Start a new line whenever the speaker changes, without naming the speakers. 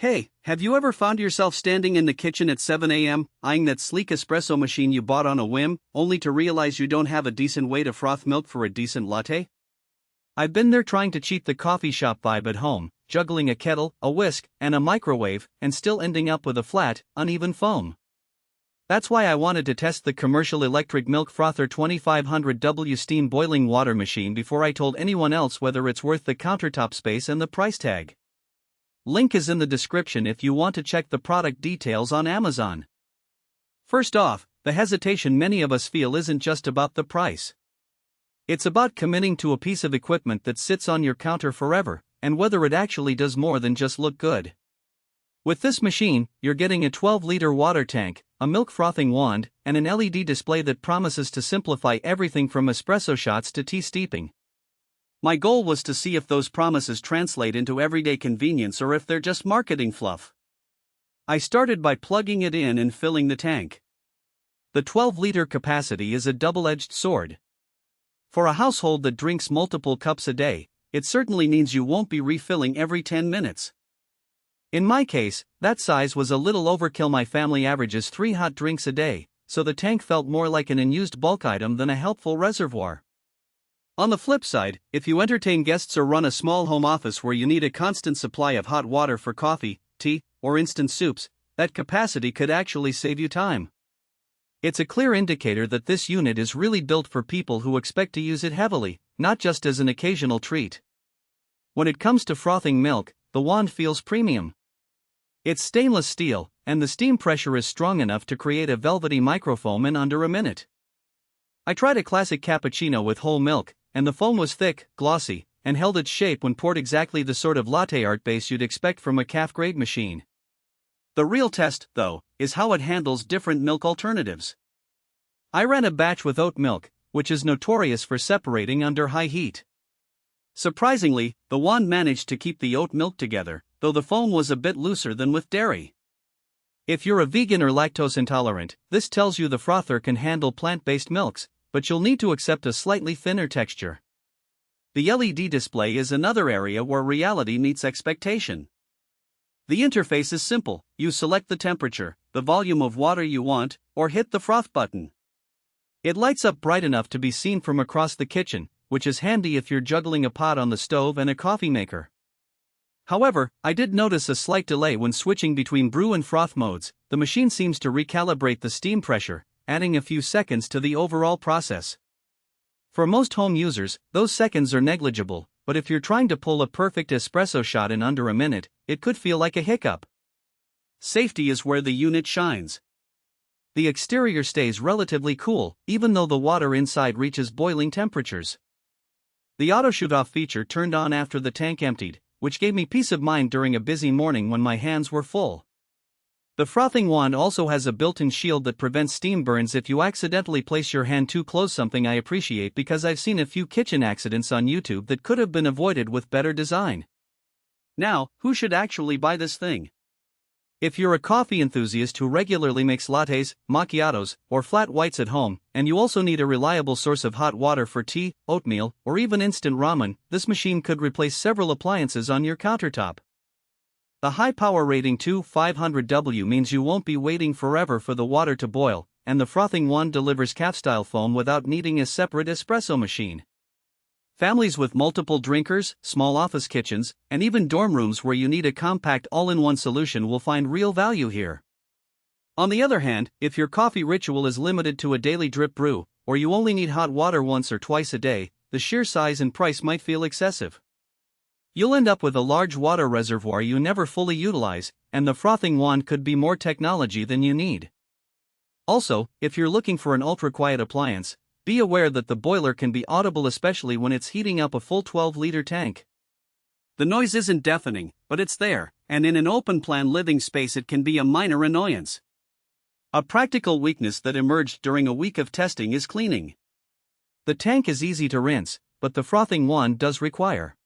Hey, have you ever found yourself standing in the kitchen at 7 a.m., eyeing that sleek espresso machine you bought on a whim, only to realize you don't have a decent way to froth milk for a decent latte? I've been there trying to cheat the coffee shop vibe at home, juggling a kettle, a whisk, and a microwave, and still ending up with a flat, uneven foam. That's why I wanted to test the commercial electric milk Frother 2500W steam boiling water machine before I told anyone else whether it's worth the countertop space and the price tag. Link is in the description if you want to check the product details on Amazon. First off, the hesitation many of us feel isn't just about the price. It's about committing to a piece of equipment that sits on your counter forever, and whether it actually does more than just look good. With this machine, you're getting a 12-liter water tank, a milk frothing wand, and an LED display that promises to simplify everything from espresso shots to tea steeping. My goal was to see if those promises translate into everyday convenience or if they're just marketing fluff. I started by plugging it in and filling the tank. The 12-liter capacity is a double-edged sword. For a household that drinks multiple cups a day, it certainly means you won't be refilling every 10 minutes. In my case, that size was a little overkill. My family averages 3 hot drinks a day, so the tank felt more like an unused bulk item than a helpful reservoir. On the flip side, if you entertain guests or run a small home office where you need a constant supply of hot water for coffee, tea, or instant soups, that capacity could actually save you time. It's a clear indicator that this unit is really built for people who expect to use it heavily, not just as an occasional treat. When it comes to frothing milk, the wand feels premium. It's stainless steel, and the steam pressure is strong enough to create a velvety microfoam in under a minute. I tried a classic cappuccino with whole milk, and the foam was thick, glossy, and held its shape when poured, exactly the sort of latte art base you'd expect from a caf-grade machine. The real test, though, is how it handles different milk alternatives. I ran a batch with oat milk, which is notorious for separating under high heat. Surprisingly, the wand managed to keep the oat milk together, though the foam was a bit looser than with dairy. If you're a vegan or lactose intolerant, this tells you the frother can handle plant-based milks, but you'll need to accept a slightly thinner texture. The LED display is another area where reality meets expectation. The interface is simple. You select the temperature, the volume of water you want, or hit the froth button. It lights up bright enough to be seen from across the kitchen, which is handy if you're juggling a pot on the stove and a coffee maker. However, I did notice a slight delay when switching between brew and froth modes. The machine seems to recalibrate the steam pressure, adding a few seconds to the overall process. For most home users, those seconds are negligible, but if you're trying to pull a perfect espresso shot in under a minute, it could feel like a hiccup. Safety is where the unit shines. The exterior stays relatively cool, even though the water inside reaches boiling temperatures. The auto shut-off feature turned on after the tank emptied, which gave me peace of mind during a busy morning when my hands were full. The frothing wand also has a built-in shield that prevents steam burns if you accidentally place your hand too close, something I appreciate because I've seen a few kitchen accidents on YouTube that could have been avoided with better design. Now, who should actually buy this thing? If you're a coffee enthusiast who regularly makes lattes, macchiatos, or flat whites at home, and you also need a reliable source of hot water for tea, oatmeal, or even instant ramen, this machine could replace several appliances on your countertop. The high power rating 2500W means you won't be waiting forever for the water to boil, and the frothing wand delivers caf-style foam without needing a separate espresso machine. Families with multiple drinkers, small office kitchens, and even dorm rooms where you need a compact all-in-one solution will find real value here. On the other hand, if your coffee ritual is limited to a daily drip brew, or you only need hot water once or twice a day, the sheer size and price might feel excessive. You'll end up with a large water reservoir you never fully utilize, and the frothing wand could be more technology than you need. Also, if you're looking for an ultra-quiet appliance, be aware that the boiler can be audible, especially when it's heating up a full 12-liter tank. The noise isn't deafening, but it's there, and in an open-plan living space it can be a minor annoyance. A practical weakness that emerged during a week of testing is cleaning. The tank is easy to rinse, but the frothing wand does require